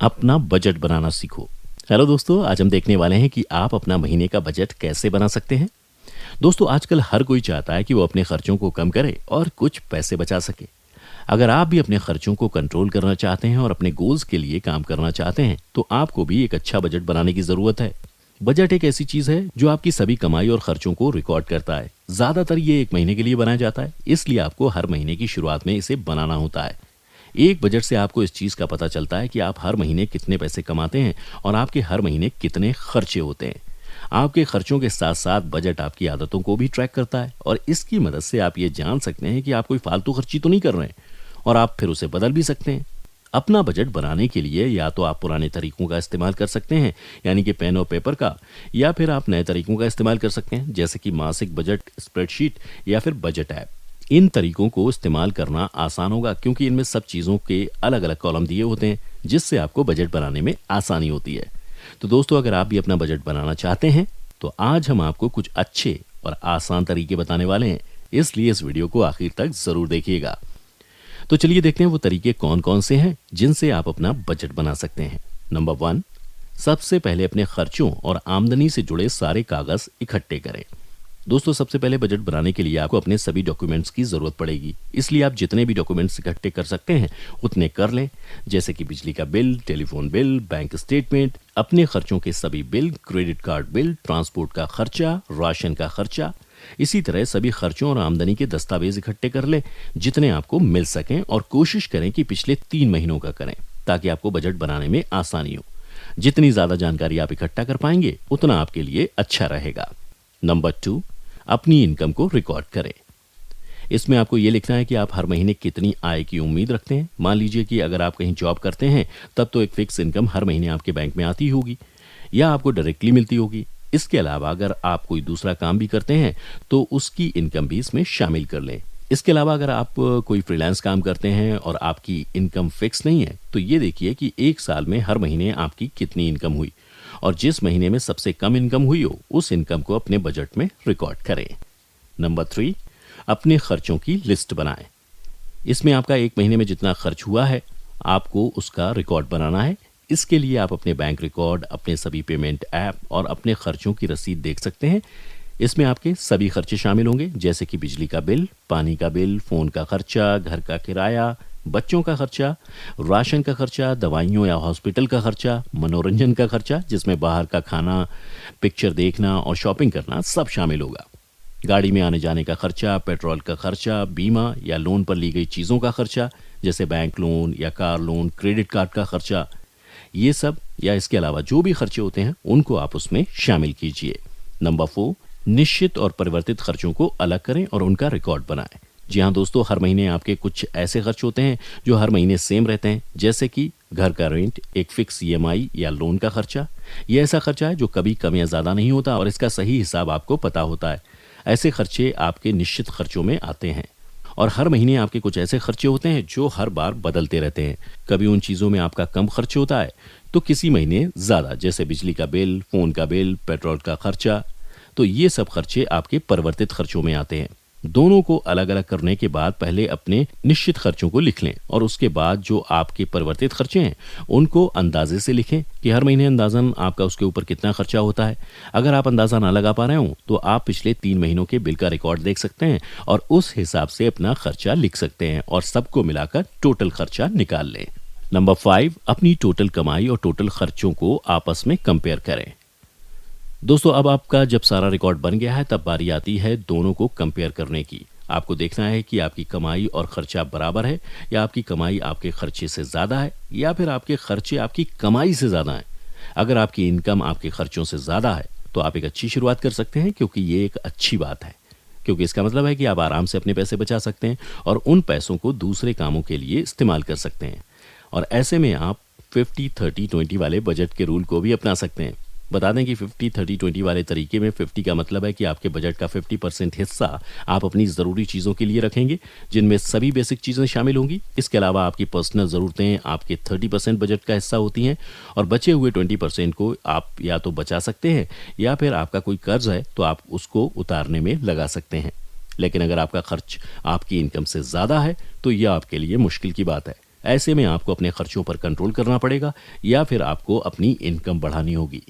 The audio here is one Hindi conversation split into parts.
अपना बजट बनाना सीखो। हेलो दोस्तों, आज हम देखने वाले हैं कि आप अपना महीने का बजट कैसे बना सकते हैं। दोस्तों, आजकल हर कोई चाहता है कि वो अपने खर्चों को कम करे और कुछ पैसे बचा सके। अगर आप भी अपने खर्चों को कंट्रोल करना चाहते हैं और अपने गोल्स के लिए काम करना चाहते हैं, तो आपको भी एक अच्छा बजट बनाने की जरूरत है। बजट एक ऐसी चीज है जो आपकी सभी कमाई और खर्चों को रिकॉर्ड करता है। ज्यादातर ये एक महीने के लिए बनाया जाता है, इसलिए आपको हर महीने की शुरुआत में इसे बनाना होता है। एक बजट से आपको इस चीज का पता चलता है कि आप हर महीने कितने पैसे कमाते हैं और आपके हर महीने कितने खर्चे होते हैं। आपके खर्चों के साथ साथ बजट आपकी आदतों को भी ट्रैक करता है और इसकी मदद से आप ये जान सकते हैं कि आप कोई फालतू खर्ची तो नहीं कर रहे हैं और आप फिर उसे बदल भी सकते हैं। अपना बजट बनाने के लिए या तो आप पुराने तरीकों का इस्तेमाल कर सकते हैं, यानी कि पेन और पेपर का, या फिर आप नए तरीकों का इस्तेमाल कर सकते हैं, जैसे कि मासिक बजट स्प्रेडशीट या फिर बजट ऐप। इन तरीकों को इस्तेमाल करना आसान होगा क्योंकि इनमें सब चीज़ों के अलग अलग कॉलम दिए होते हैं, जिससे आपको बजट बनाने में आसानी होती है। तो दोस्तों, अगर आप भी अपना बजट बनाना चाहते हैं तो आज हम आपको कुछ अच्छे और आसान तरीके बताने वाले हैं, इसलिए इस वीडियो को आखिर तक जरूर देखिएगा। तो चलिए देखते हैं वो तरीके कौन कौन से हैं जिनसे आप अपना बजट बना सकते हैं। नंबर 1, सबसे पहले अपने खर्चों और आमदनी से जुड़े सारे कागज इकट्ठे करें। दोस्तों, सबसे पहले बजट बनाने के लिए आपको अपने सभी डॉक्यूमेंट्स की जरूरत पड़ेगी, इसलिए आप जितने भी डॉक्यूमेंट्स इकट्ठे कर सकते हैं उतने कर लें, जैसे कि बिजली का bill, telephone bill, bank statement, अपने खर्चों के सभी bill, credit card bill, transport का खर्चा, राशन का खर्चा। इसी तरह सभी खर्चों और आमदनी के दस्तावेज इकट्ठे कर लें जितने आपको मिल सकें और कोशिश करें कि पिछले 3 महीनों का करें, ताकि आपको बजट बनाने में आसानी हो। जितनी ज्यादा जानकारी आप इकट्ठा कर पाएंगे उतना आपके लिए अच्छा रहेगा। नंबर 2, अपनी इनकम को रिकॉर्ड करें। इसमें आपको ये लिखना है कि आप हर महीने कितनी आय की उम्मीद रखते हैं। मान लीजिए कि अगर आप कहीं जॉब करते हैं तब तो एक फिक्स इनकम हर महीने आपके बैंक में आती होगी या आपको डायरेक्टली मिलती होगी। इसके अलावा अगर आप कोई दूसरा काम भी करते हैं तो उसकी इनकम भी इसमें शामिल कर लें। इसके अलावा अगर आप कोई फ्रीलांस काम करते हैं और आपकी इनकम फिक्स नहीं है, तो ये देखिए कि एक साल में हर महीने आपकी कितनी इनकम हुई और जिस महीने में सबसे कम इनकम हुई हो उस इनकम को अपने बजट में रिकॉर्ड करें। नंबर 3, अपने खर्चों की लिस्ट बनाएं। इसमें आपका एक महीने में जितना खर्च हुआ है आपको उसका रिकॉर्ड बनाना है। इसके लिए आप अपने बैंक रिकॉर्ड, अपने सभी पेमेंट ऐप और अपने खर्चों की रसीद देख सकते हैं। इसमें आपके सभी खर्चे शामिल होंगे, जैसे कि बिजली का बिल, पानी का बिल, फोन का खर्चा, घर का किराया, बच्चों का खर्चा, राशन का खर्चा, दवाइयों या हॉस्पिटल का खर्चा, मनोरंजन का खर्चा जिसमें बाहर का खाना, पिक्चर देखना और शॉपिंग करना सब शामिल होगा, गाड़ी में आने जाने का खर्चा, पेट्रोल का खर्चा, बीमा या लोन पर ली गई चीज़ों का खर्चा जैसे बैंक लोन या कार लोन, क्रेडिट कार्ड का खर्चा। ये सब या इसके अलावा जो भी खर्चे होते हैं उनको आप उसमें शामिल कीजिए। नंबर 4, निश्चित और परिवर्तित खर्चों को अलग करें और उनका रिकॉर्ड बनाएं। जी हाँ दोस्तों, हर महीने आपके कुछ ऐसे खर्च होते हैं जो हर महीने सेम रहते हैं, जैसे कि घर का रेंट, एक फिक्स ईएमआई या लोन का खर्चा। ये ऐसा खर्चा है जो कभी कम या ज़्यादा नहीं होता और इसका सही हिसाब आपको पता होता है। ऐसे खर्चे आपके निश्चित खर्चों में आते हैं। और हर महीने आपके कुछ ऐसे खर्चे होते हैं जो हर बार बदलते रहते हैं। कभी उन चीज़ों में आपका कम खर्च होता है तो किसी महीने ज़्यादा, जैसे बिजली का बिल, फ़ोन का बिल, पेट्रोल का खर्चा। तो ये सब खर्चे आपके परिवर्तित खर्चों में आते हैं। दोनों को अलग अलग करने के बाद पहले अपने निश्चित खर्चों को लिख लें और उसके बाद जो आपके परिवर्तित खर्चे हैं उनको अंदाजे से लिखें कि हर महीने अंदाजन आपका उसके ऊपर कितना खर्चा होता है। अगर आप अंदाजा ना लगा पा रहे हो तो आप पिछले 3 महीनों के बिल का रिकॉर्ड देख सकते हैं और उस हिसाब से अपना खर्चा लिख सकते हैं और सबको मिलाकर टोटल खर्चा निकाल लें। नंबर 5, अपनी टोटल कमाई और टोटल खर्चों को आपस में कंपेयर करें। दोस्तों, अब आपका जब सारा रिकॉर्ड बन गया है तब बारी आती है दोनों को कंपेयर करने की। आपको देखना है कि आपकी कमाई और खर्चा बराबर है या आपकी कमाई आपके खर्चे से ज़्यादा है या फिर आपके खर्चे आपकी कमाई से ज़्यादा हैं। अगर आपकी इनकम आपके खर्चों से ज़्यादा है तो आप एक अच्छी शुरुआत कर सकते हैं, क्योंकि ये एक अच्छी बात है, क्योंकि इसका मतलब है कि आप आराम से अपने पैसे बचा सकते हैं और उन पैसों को दूसरे कामों के लिए इस्तेमाल कर सकते हैं। और ऐसे में आप 50-30-20 वाले बजट के रूल को भी अपना सकते हैं। बता दें कि 50-30-20 वाले तरीके में 50 का मतलब है कि आपके बजट का 50% हिस्सा आप अपनी ज़रूरी चीज़ों के लिए रखेंगे, जिनमें सभी बेसिक चीज़ें शामिल होंगी। इसके अलावा आपकी पर्सनल ज़रूरतें आपके 30% बजट का हिस्सा होती हैं और बचे हुए 20% को आप या तो बचा सकते हैं या फिर आपका कोई कर्ज है तो आप उसको उतारने में लगा सकते हैं। लेकिन अगर आपका खर्च आपकी इनकम से ज़्यादा है तो यह आपके लिए मुश्किल की बात है। ऐसे में आपको अपने खर्चों पर कंट्रोल करना पड़ेगा या फिर आपको अपनी इनकम बढ़ानी होगी।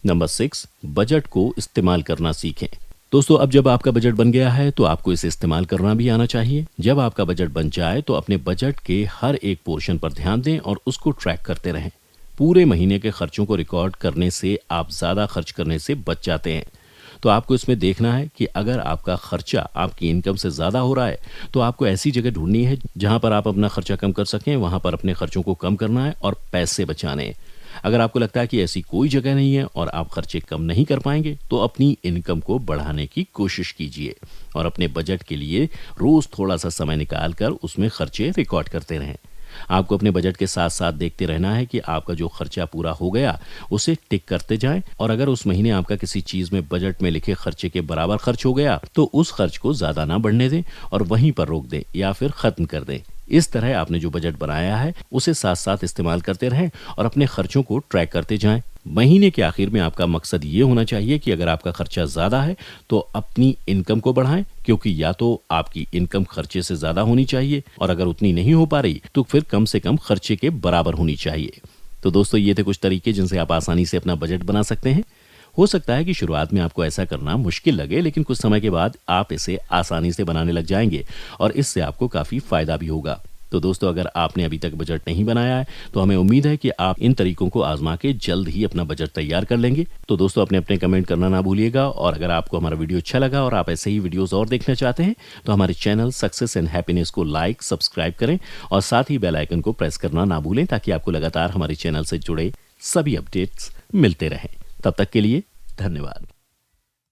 नंबर 6, बजट को इस्तेमाल करना सीखें। दोस्तों, अब जब आपका बजट बन गया है तो आपको इसे इस्तेमाल करना भी आना चाहिए। जब आपका बजट बन जाए तो अपने बजट के हर एक पोर्शन पर ध्यान दें और उसको ट्रैक करते रहें। पूरे महीने के खर्चों को रिकॉर्ड करने से आप ज़्यादा खर्च करने से बच जाते हैं। तो आपको इसमें देखना है कि अगर आपका खर्चा आपकी इनकम से ज़्यादा हो रहा है तो आपको ऐसी जगह ढूंढनी है जहां पर आप अपना खर्चा कम कर सकें, वहां पर अपने खर्चों को कम करना है और पैसे बचाने हैं। अगर आपको लगता है कि ऐसी कोई जगह नहीं है और आप खर्चे कम नहीं कर पाएंगे तो अपनी इनकम को बढ़ाने की कोशिश कीजिए और अपने बजट के लिए रोज़ थोड़ा सा समय निकाल कर उसमें खर्चे रिकॉर्ड करते रहें। आपको अपने बजट के साथ साथ देखते रहना है कि आपका जो खर्चा पूरा हो गया उसे टिक करते जाएं और अगर उस महीने आपका किसी चीज में बजट में लिखे खर्चे के बराबर खर्च हो गया तो उस खर्च को ज्यादा ना बढ़ने दें और वहीं पर रोक दें या फिर खत्म कर दें। इस तरह आपने जो बजट बनाया है उसे साथ साथ इस्तेमाल करते रहें और अपने खर्चों को ट्रैक करते जाएं। महीने के आखिर में आपका मकसद ये होना चाहिए कि अगर आपका खर्चा ज़्यादा है तो अपनी इनकम को बढ़ाएं, क्योंकि या तो आपकी इनकम खर्चे से ज़्यादा होनी चाहिए और अगर उतनी नहीं हो पा रही तो फिर कम से कम खर्चे के बराबर होनी चाहिए। तो दोस्तों, ये थे कुछ तरीके जिनसे आप आसानी से अपना बजट बना सकते हैं। हो सकता है कि शुरुआत में आपको ऐसा करना मुश्किल लगे, लेकिन कुछ समय के बाद आप इसे आसानी से बनाने लग जाएंगे और इससे आपको काफ़ी फ़ायदा भी होगा। तो दोस्तों, अगर आपने अभी तक बजट नहीं बनाया है तो हमें उम्मीद है कि आप इन तरीकों को आजमा के जल्द ही अपना बजट तैयार कर लेंगे। तो दोस्तों, अपने अपने कमेंट करना ना भूलिएगा और अगर आपको हमारा वीडियो अच्छा लगा और आप ऐसे ही वीडियोस और देखना चाहते हैं तो हमारे चैनल सक्सेस एंड हैप्पीनेस को लाइक, सब्सक्राइब करें और साथ ही बेल आइकन को प्रेस करना ना भूलें ताकि आपको लगातार हमारे चैनल से जुड़े सभी अपडेट्स मिलते रहें। तब तक के लिए धन्यवाद।